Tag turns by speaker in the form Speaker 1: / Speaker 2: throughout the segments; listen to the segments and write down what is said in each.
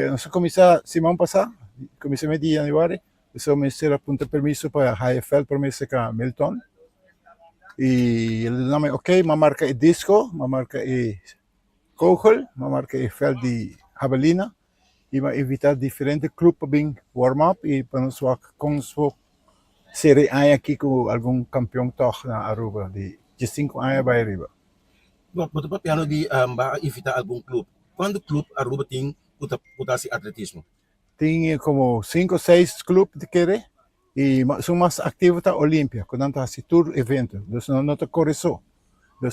Speaker 1: Nós começar semana passada, começamos de janeiro, eu me será punto permisso para HFL para me secar Milton. E ele nome ok, uma marca é disco, uma marca é kogel, uma marca é fel de javelina, e uma evitar diferentes clubes para warm-up e para nós com sua série aqui com algum campeão toch na Aruba de 5 anos para arriba.
Speaker 2: Bom, mas o piano de evitar algum clube. Quando o clube Aruba tem o atletismo?
Speaker 1: Tem como 5 ou 6 clubes de querer e são mais ativos da Olímpia, quando está se tour evento, então não está corre só. Então,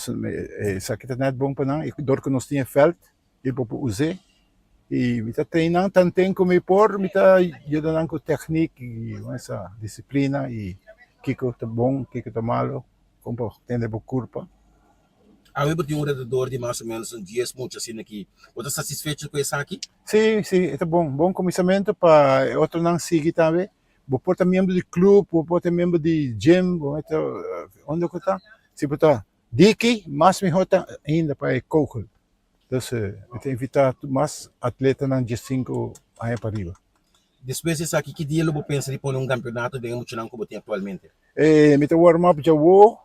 Speaker 1: isso aqui está net bom para nós, e dor que nós temos felt, e para usar, e está treinando tanto como por, está ajudando com técnica e essa disciplina e que está bom, que está malo, como tem de boa curva.
Speaker 2: A Aruba tem redor de mais ou menos 10 muitos assim aqui. Você está satisfeito com isso aqui?
Speaker 1: Sim, é bom começamento para outro não seguir também. Vou portar membro de clube, vou portar membro de gym, onde eu está? Se botar daqui, mais me rota ainda para correr. Então, eu tenho evitar mais atleta na G5 aí para arriba.
Speaker 2: Depois disso aqui, que dia eu vou pensar em pôr um campeonato de mutirão como tem atualmente?
Speaker 1: Me warm-up já vou,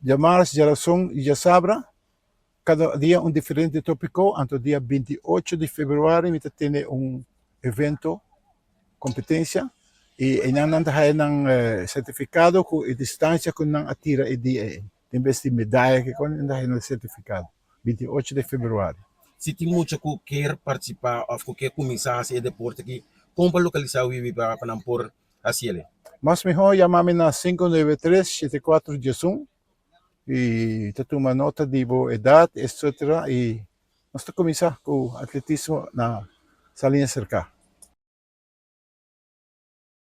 Speaker 1: já março, já razão e já sabra. Cada dia um diferente tópico. Então, dia 28 de fevereiro, me tem evento, competência. E ainda não certificado com distância com não atira e dia. Em vez de medalha que com ainda certificado. 28 de fevereiro.
Speaker 2: Se tem muito que quer participar ou que quer começar a ser deporte aqui, como para localizar o IBI para não pôr a cielo?
Speaker 1: Mas melhor chamar-me na 593-7411 e ter uma nota de boa idade, etc. E nós começar com o atletismo na salinha cercada.